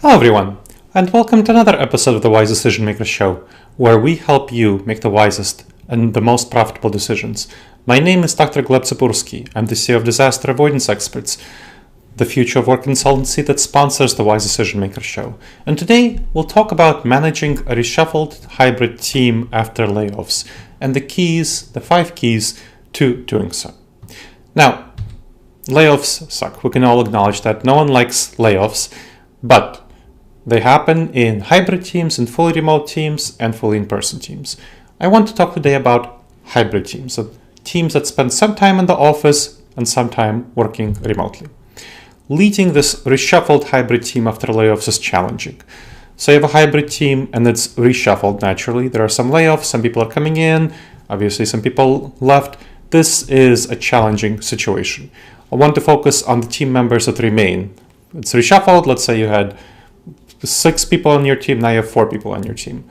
Hello everyone, and welcome to another episode of the Wise Decision Maker Show, where we help you make the wisest and the most profitable decisions. My name is Dr. Gleb Tsipursky. I'm the CEO of Disaster Avoidance Experts, the future of work consultancy that sponsors the Wise Decision Maker Show. And today we'll talk about managing a reshuffled hybrid team after layoffs and the 5 keys to doing so. Now, layoffs suck. We can all acknowledge that. No one likes layoffs, but they happen in hybrid teams, in fully remote teams, and fully in-person teams. I want to talk today about hybrid teams, so teams that spend some time in the office and some time working remotely. Leading this reshuffled hybrid team after layoffs is challenging. So you have a hybrid team and it's reshuffled naturally. There are some layoffs, some people are coming in, obviously some people left. This is a challenging situation. I want to focus on the team members that remain. It's reshuffled. Let's say you had 6 people on your team, now you have 4 people on your team.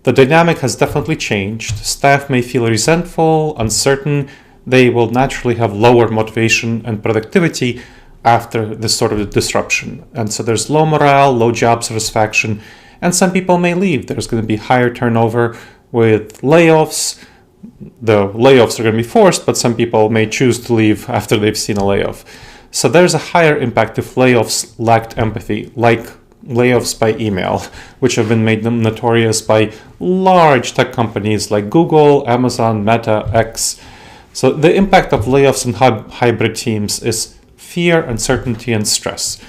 The dynamic has definitely changed. Staff may feel resentful, uncertain. They will naturally have lower motivation and productivity after this sort of disruption. And so there's low morale, low job satisfaction, and some people may leave. There's going to be higher turnover with layoffs. The layoffs are going to be forced, but some people may choose to leave after they've seen a layoff. So there's a higher impact if layoffs lacked empathy, like layoffs by email, which have been made notorious by large tech companies like Google, Amazon, Meta, X. So the impact of layoffs in hybrid teams is fear, uncertainty, and stress.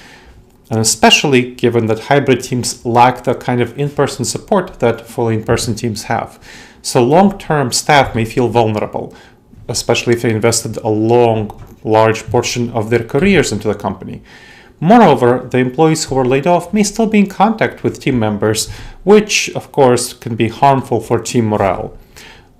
And especially given that hybrid teams lack the kind of in-person support that fully in-person teams have. So long-term staff may feel vulnerable, especially if they invested a large portion of their careers into the company. Moreover, the employees who were laid off may still be in contact with team members, which of course can be harmful for team morale.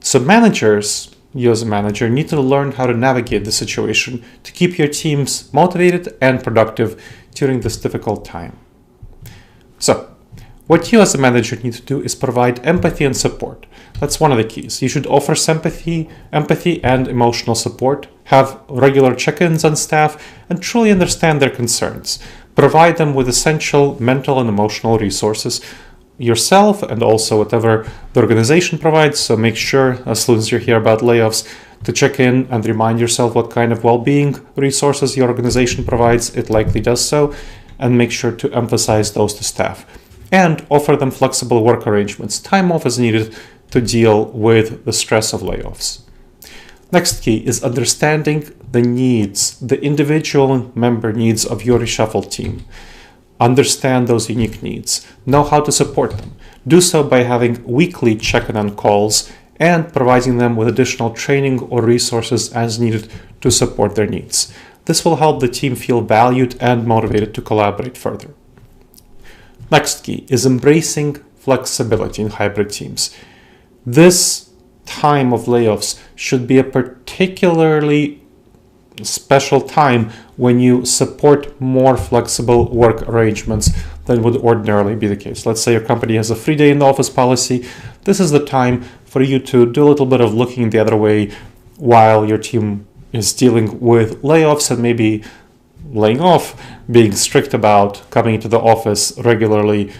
So managers, you as a manager, need to learn how to navigate the situation to keep your teams motivated and productive during this difficult time. So, what you as a manager need to do is provide empathy and support. That's one of the keys. You should offer empathy and emotional support, have regular check-ins on staff, and truly understand their concerns. Provide them with essential mental and emotional resources yourself and also whatever the organization provides. So make sure, as soon as you hear about layoffs, to check in and remind yourself what kind of well-being resources your organization provides. It likely does so, and make sure to emphasize those to staff. And offer them flexible work arrangements. Time off is needed to deal with the stress of layoffs. Next key is understanding the needs, the individual member needs of your reshuffled team. Understand those unique needs. Know how to support them. Do so by having weekly check-in on calls and providing them with additional training or resources as needed to support their needs. This will help the team feel valued and motivated to collaborate further. Next key is embracing flexibility in hybrid teams. This time of layoffs should be a particularly special time when you support more flexible work arrangements than would ordinarily be the case. Let's say your company has a 3-day in the office policy. This is the time for you to do a little bit of looking the other way while your team is dealing with layoffs and maybe laying off, being strict about coming to the office regularly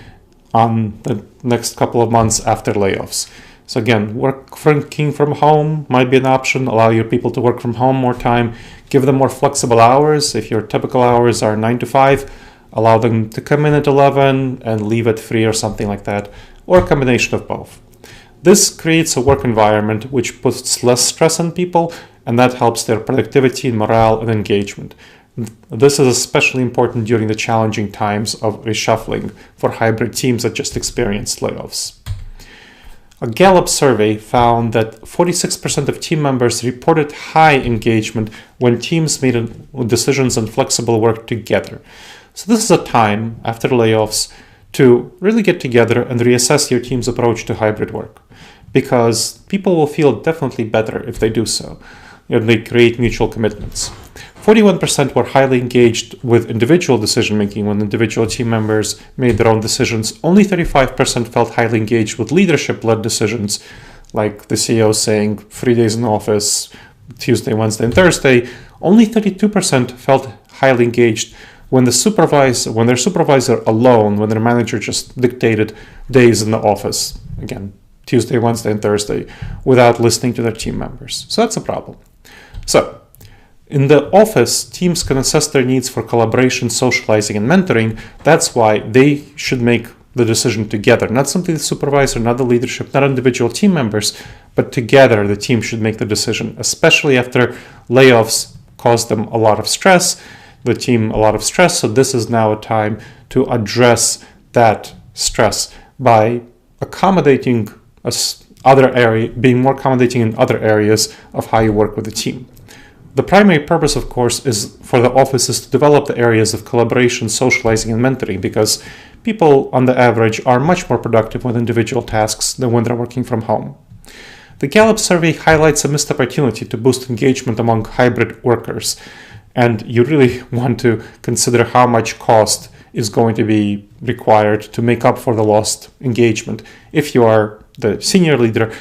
on the next couple of months after layoffs. So again, working from home might be an option. Allow your people to work from home more time. Give them more flexible hours. If your typical hours are 9 to 5, allow them to come in at 11 and leave at 3 or something like that, or a combination of both. This creates a work environment which puts less stress on people, and that helps their productivity, morale, and engagement. This is especially important during the challenging times of reshuffling for hybrid teams that just experienced layoffs. A Gallup survey found that 46% of team members reported high engagement when teams made decisions on flexible work together. So this is a time after layoffs to really get together and reassess your team's approach to hybrid work, because people will feel definitely better if they do so. They create mutual commitments. 41% were highly engaged with individual decision-making when individual team members made their own decisions. Only 35% felt highly engaged with leadership-led decisions, like the CEO saying 3 days in the office, Tuesday, Wednesday, and Thursday. Only 32% felt highly engaged when their supervisor alone, when their manager just dictated days in the office, again, Tuesday, Wednesday, and Thursday, without listening to their team members. So that's a problem. So in the office, teams can assess their needs for collaboration, socializing, and mentoring. That's why they should make the decision together, not simply the supervisor, not the leadership, not individual team members, but together the team should make the decision, especially after layoffs caused them a lot of stress, the team a lot of stress. So this is now a time to address that stress by accommodating being more accommodating in other areas of how you work with the team. The primary purpose, of course, is for the offices to develop the areas of collaboration, socializing, and mentoring, because people on the average are much more productive with individual tasks than when they're working from home. The Gallup survey highlights a missed opportunity to boost engagement among hybrid workers, and you really want to consider how much cost is going to be required to make up for the lost engagement if you are the senior leader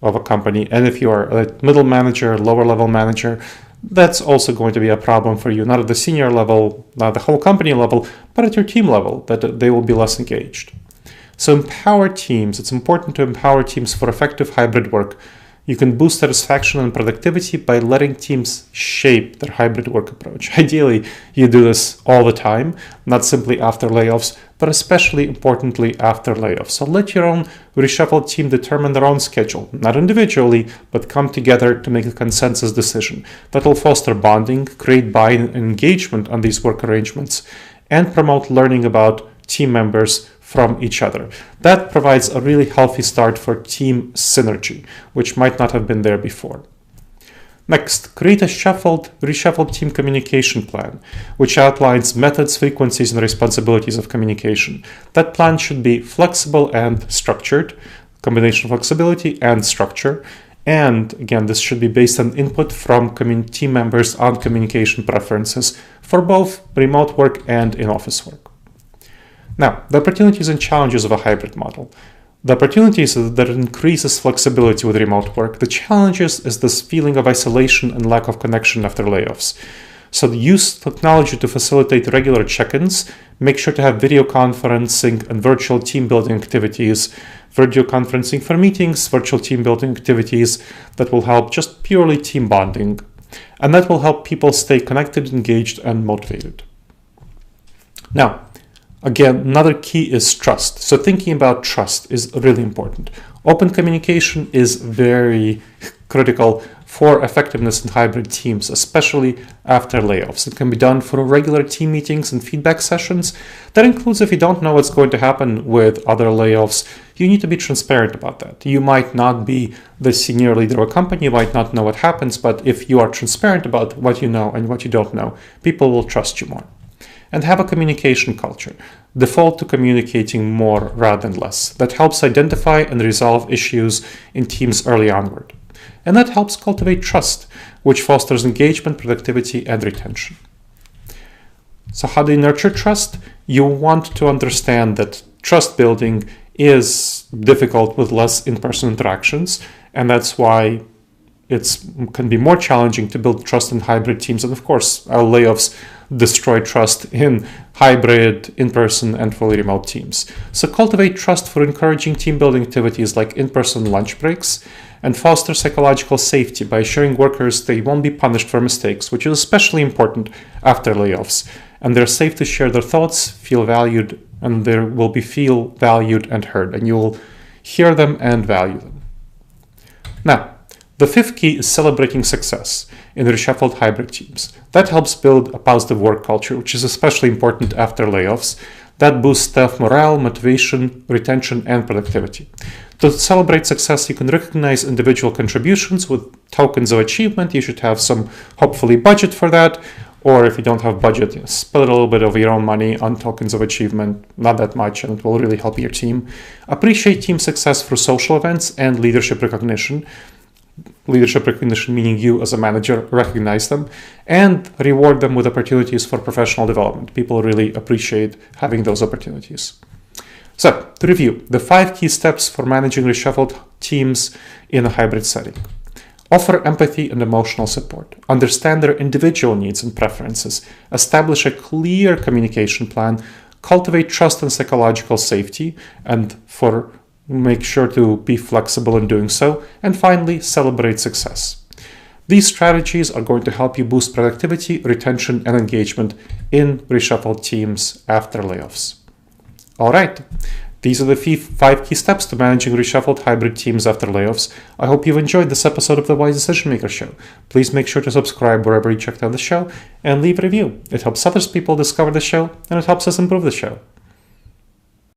of a company, and if you are a middle manager, lower level manager, that's also going to be a problem for you, not at the senior level, not the whole company level, but at your team level, that they will be less engaged. So empower teams. It's important to empower teams for effective hybrid work. You can boost satisfaction and productivity by letting teams shape their hybrid work approach. Ideally, you do this all the time, not simply after layoffs, but especially importantly after layoffs. So let your own reshuffled team determine their own schedule, not individually, but come together to make a consensus decision. That will foster bonding, create buy-in and engagement on these work arrangements, and promote learning about team members from each other. That provides a really healthy start for team synergy, which might not have been there before. Next, create a reshuffled team communication plan, which outlines methods, frequencies, and responsibilities of communication. That plan should be flexible and structured, combination of flexibility and structure. And again, this should be based on input from team members on communication preferences for both remote work and in-office work. Now, the opportunities and challenges of a hybrid model. The opportunities is that it increases flexibility with remote work. The challenges is this feeling of isolation and lack of connection after layoffs. So use technology to facilitate regular check-ins. Make sure to have video conferencing and virtual team building activities, video conferencing for meetings, virtual team building activities that will help just purely team bonding. And that will help people stay connected, engaged, and motivated. Now, again, another key is trust. So thinking about trust is really important. Open communication is very critical for effectiveness in hybrid teams, especially after layoffs. It can be done through regular team meetings and feedback sessions. That includes if you don't know what's going to happen with other layoffs, you need to be transparent about that. You might not be the senior leader of a company, you might not know what happens, but if you are transparent about what you know and what you don't know, people will trust you more. And have a communication culture. Default to communicating more rather than less. That helps identify and resolve issues in teams early onward. And that helps cultivate trust, which fosters engagement, productivity, and retention. So how do you nurture trust? You want to understand that trust building is difficult with less in-person interactions, and that's why it can be more challenging to build trust in hybrid teams. And of course, our layoffs destroy trust in hybrid, in-person, and fully remote teams. So cultivate trust for encouraging team building activities like in-person lunch breaks, and foster psychological safety by assuring workers they won't be punished for mistakes, which is especially important after layoffs. And they're safe to share their thoughts, feel valued, and they will feel valued and heard, and you will hear them and value them. Now, the fifth key is celebrating success in reshuffled hybrid teams. That helps build a positive work culture, which is especially important after layoffs. That boosts staff morale, motivation, retention, and productivity. To celebrate success, you can recognize individual contributions with tokens of achievement. You should have some, hopefully, budget for that. Or if you don't have budget, spend a little bit of your own money on tokens of achievement, not that much, and it will really help your team. Appreciate team success through social events and leadership recognition. Leadership recognition meaning you as a manager recognize them and reward them with opportunities for professional development. People really appreciate having those opportunities. So, to review, the 5 key steps for managing reshuffled teams in a hybrid setting. Offer empathy and emotional support. Understand their individual needs and preferences. Establish a clear communication plan. Cultivate trust and psychological safety, and make sure to be flexible in doing so. And finally, celebrate success. These strategies are going to help you boost productivity, retention, and engagement in reshuffled teams after layoffs. All right. These are the 5 key steps to managing reshuffled hybrid teams after layoffs. I hope you've enjoyed this episode of the Wise Decision Maker Show. Please make sure to subscribe wherever you checked out the show and leave a review. It helps other people discover the show, and it helps us improve the show.